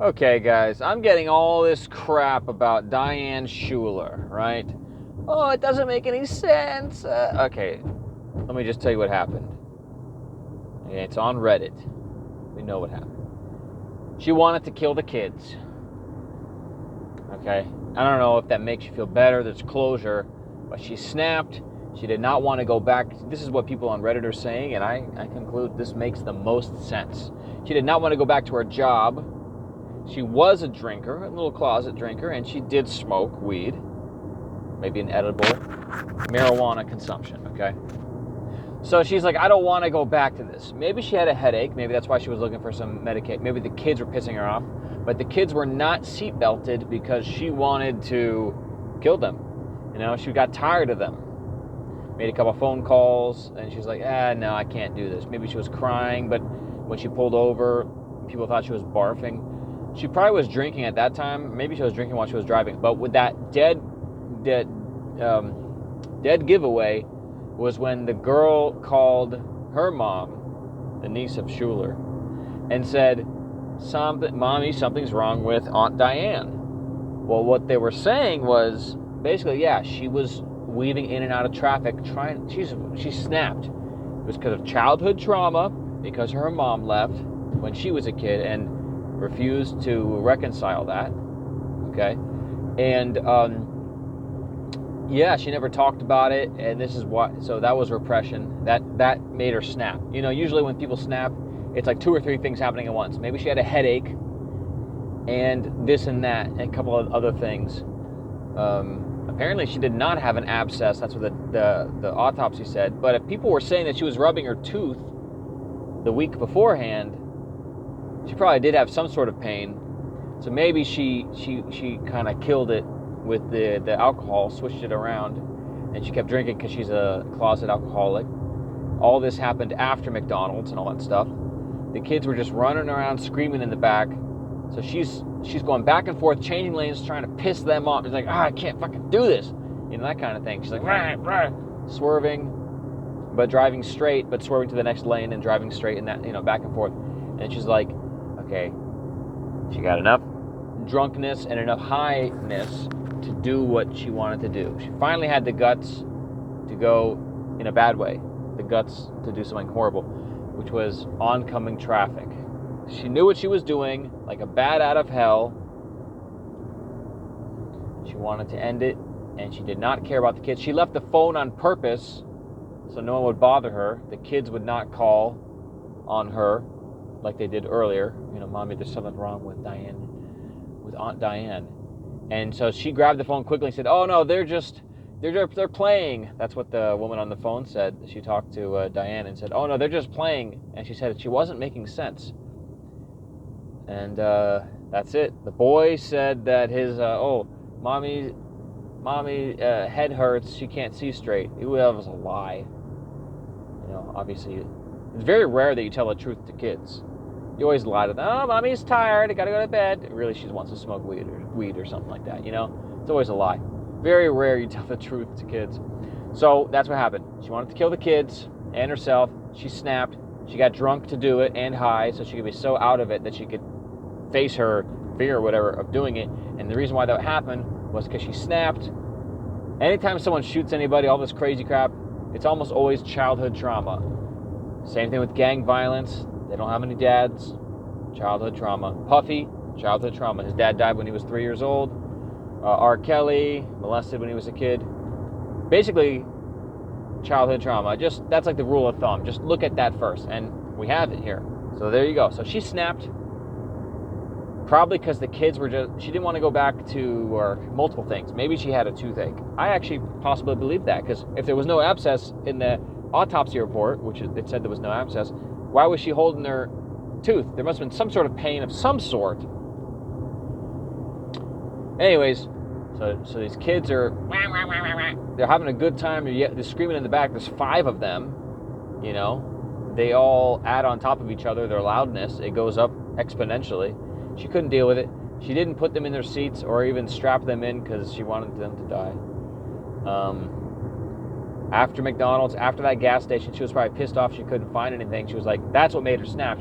Okay, guys, I'm getting all this crap about Diane Schuler, right? Oh, it doesn't make any sense. Okay, let me just tell you what happened. Okay, it's on Reddit. We know what happened. She wanted to kill the kids. Okay, I don't know if that makes you feel better. There's closure, but she snapped. She did not want to go back. This is what people on Reddit are saying, and I conclude this makes the most sense. She did not want to go back to her job. She was a drinker, a little closet drinker, and she did smoke weed, maybe an edible, marijuana consumption, okay? So she's like, I don't want to go back to this. Maybe she had a headache. Maybe that's why she was looking for some medication. Maybe the kids were pissing her off. But the kids were not seatbelted because she wanted to kill them. You know, she got tired of them. Made a couple phone calls, and she's like, no, I can't do this. Maybe she was crying, but when she pulled over, people thought she was barfing. She probably was drinking at that time. Maybe she was drinking while she was driving. But with that dead giveaway was when the girl called her mom, the niece of Schuler, and said, Mommy, something's wrong with Aunt Diane. Well, what they were saying was, basically, yeah, she was weaving in and out of traffic, she snapped. It was because of childhood trauma, because her mom left when she was a kid and refused to reconcile that, okay? And, yeah, she never talked about it, and this is what, so that was repression. That made her snap. You know, usually when people snap, it's like 2 or 3 things happening at once. Maybe she had a headache, and this and that, and a couple of other things. Apparently she did not have an abscess, that's what the autopsy said, but if people were saying that she was rubbing her tooth the week beforehand, she probably did have some sort of pain. So maybe she kind of killed it with the alcohol, switched it around, and she kept drinking because she's a closet alcoholic. All this happened after McDonald's and all that stuff. The kids were just running around screaming in the back. So she's going back and forth, changing lanes, trying to piss them off. She's like, I can't fucking do this. You know, that kind of thing. She's like, rah, rah, swerving, but driving straight, but swerving to the next lane and driving straight and that, you know, back and forth. And she's like, okay, she got enough drunkenness and enough highness to do what she wanted to do. She finally had the guts to go in a bad way, the guts to do something horrible, which was oncoming traffic. She knew what she was doing, like a bat out of hell. She wanted to end it, and she did not care about the kids. She left the phone on purpose so no one would bother her. The kids would not call on her like they did earlier. You know, Mommy, there's something wrong with Aunt Diane. And so she grabbed the phone quickly and said, oh no, they're playing. That's what the woman on the phone said. She talked to Diane and said, oh no, they're just playing. And she said she wasn't making sense. And that's it. The boy said that his, mommy, head hurts. She can't see straight. That was a lie. You know, obviously, it's very rare that you tell the truth to kids. You always lie to them. Oh, Mommy's tired. I gotta go to bed. Really, she wants to smoke weed or something like that. You know, it's always a lie. Very rare you tell the truth to kids. So that's what happened. She wanted to kill the kids and herself. She snapped. She got drunk to do it and high, so she could be so out of it that she could face her fear or whatever of doing it. And the reason why that happened was because she snapped. Anytime someone shoots anybody, all this crazy crap, it's almost always childhood trauma. Same thing with gang violence. They don't have any dads. Childhood trauma. Puffy, childhood trauma. His dad died when he was 3 years old. R. Kelly, molested when he was a kid. Basically, childhood trauma. That's like the rule of thumb. Just look at that first. And we have it here. So there you go. So she snapped. Probably because the kids were she didn't want to go back to, or multiple things. Maybe she had a toothache. I actually possibly believe that, because if there was no abscess in the autopsy report, which it said there was no abscess, why was she holding her tooth? There must have been some sort of pain of some sort. Anyways, so these kids are, they're having a good time. They're screaming in the back. There's 5 of them, you know. They all add on top of each other, their loudness. It goes up exponentially. She couldn't deal with it. She didn't put them in their seats or even strap them in because she wanted them to die. After McDonald's, after that gas station, she was probably pissed off she couldn't find anything. She was like, that's what made her snap.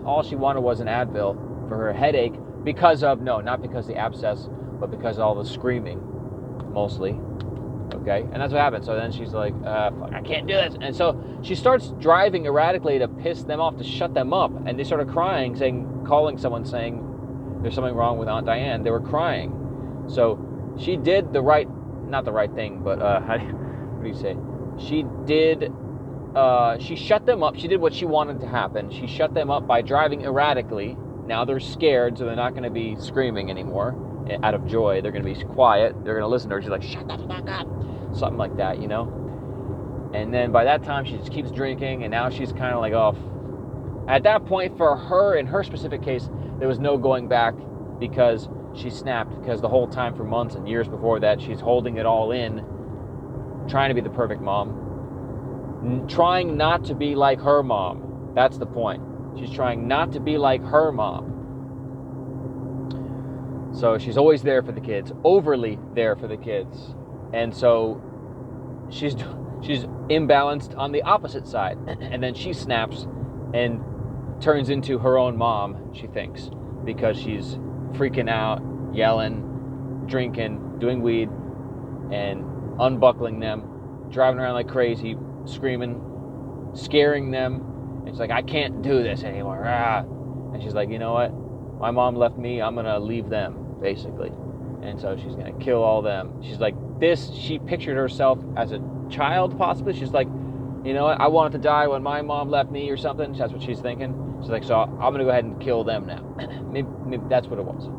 All she wanted was an Advil for her headache because of, no, not because of the abscess, but because of all the screaming, mostly. Okay, and that's what happened. So then she's like, fuck, I can't do this. And so she starts driving erratically to piss them off, to shut them up. And they started crying, calling someone, saying there's something wrong with Aunt Diane. They were crying. So she did the right, not the right thing, but what do you say? She shut them up. She did what she wanted to happen. She shut them up by driving erratically. Now they're scared, so they're not going to be screaming anymore out of joy. They're going to be quiet. They're going to listen to her. She's like, shut the fuck up. Something like that, you know? And then by that time, she just keeps drinking, and now she's kind of like off. At that point, for her, in her specific case, there was no going back because she snapped, because the whole time for months and years before that, she's holding it all in, trying to be the perfect mom, trying not to be like her mom. That's the point. She's trying not to be like her mom. So she's always there for the kids, overly there for the kids. And so she's imbalanced on the opposite side. And then she snaps and turns into her own mom, she thinks, because she's freaking out, yelling, drinking, doing weed, and unbuckling them, driving around like crazy, screaming, scaring them. And she's like, I can't do this anymore. Ah. And she's like, you know what? My mom left me. I'm going to leave them, basically. And so she's going to kill all them. She's like, she pictured herself as a child, possibly. She's like, you know what? I wanted to die when my mom left me or something. That's what she's thinking. She's like, so I'm going to go ahead and kill them now. maybe that's what it was.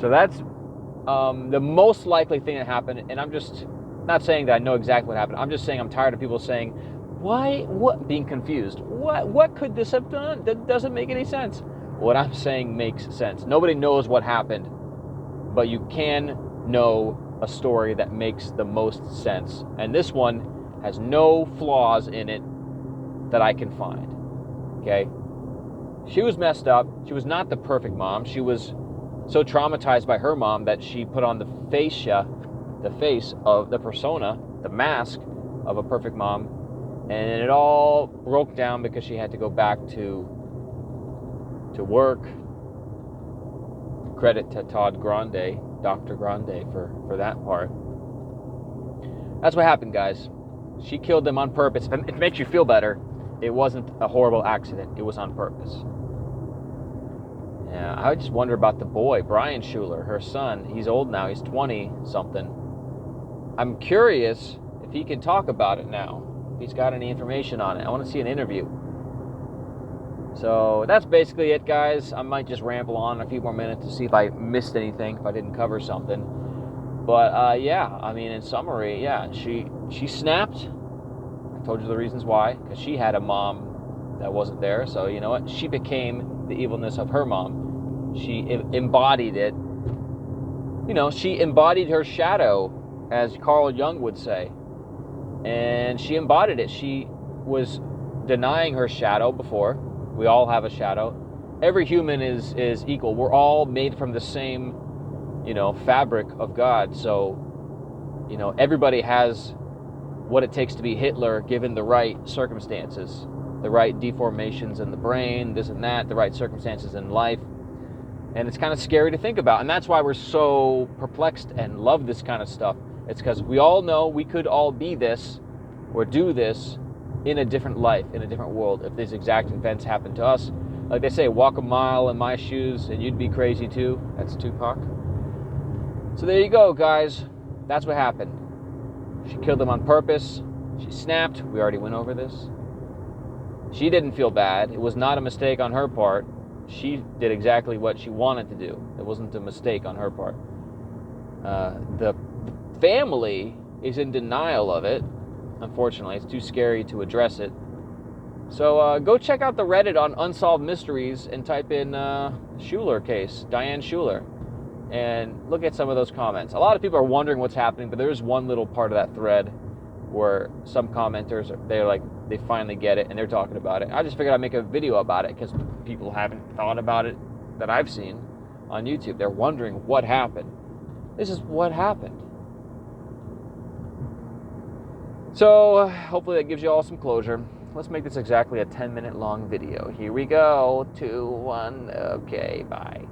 So that's the most likely thing that happened. And I'm just not saying that I know exactly what happened. I'm just saying I'm tired of people saying, being confused. What could this have done? That doesn't make any sense. What I'm saying makes sense. Nobody knows what happened, but you can know a story that makes the most sense. And this one has no flaws in it that I can find. Okay? She was messed up. She was not the perfect mom. She was so traumatized by her mom that she put on the face of the persona, the mask of a perfect mom. And it all broke down because she had to go back to work. Credit to Dr. Grande, for that part. That's what happened, guys. She killed them on purpose. If it makes you feel better, it wasn't a horrible accident. It was on purpose. Yeah, I just wonder about the boy, Brian Schuler, her son. He's old now. He's 20-something. I'm curious if he can talk about it now. If he's got any information on it. I want to see an interview. So that's basically it, guys. I might just ramble on a few more minutes to see if I missed anything, if I didn't cover something. But yeah, I mean, in summary, yeah, she snapped. I told you the reasons why, because she had a mom that wasn't there. So you know what? She became the evilness of her mom. She embodied it. You know, she embodied her shadow, as Carl Jung would say. And she embodied it. She was denying her shadow before. We all have a shadow. Every human is equal. We're all made from the same, fabric of God. So, everybody has what it takes to be Hitler given the right circumstances, the right deformations in the brain, this and that, the right circumstances in life. And it's kind of scary to think about. And that's why we're so perplexed and love this kind of stuff. It's because we all know we could all be this or do this in a different life, in a different world, if these exact events happen to us. Like they say, walk a mile in my shoes and you'd be crazy too. That's Tupac. So there you go, guys. That's what happened. She killed them on purpose. She snapped. We already went over this. She didn't feel bad. It was not a mistake on her part. She did exactly what she wanted to do. It wasn't a mistake on her part. The family is in denial of it. Unfortunately, it's too scary to address it. So go check out the Reddit on Unsolved Mysteries and type in Schuler case, Diane Schuler, and look at some of those comments. A lot of people are wondering what's happening, but there's one little part of that thread where some commenters, they finally get it and they're talking about it. I just figured I'd make a video about it because people haven't thought about it that I've seen on YouTube. They're wondering what happened. This is what happened. So hopefully that gives you all some closure. Let's make this exactly a 10-minute long video. Here we go. 2, 1. Okay, bye.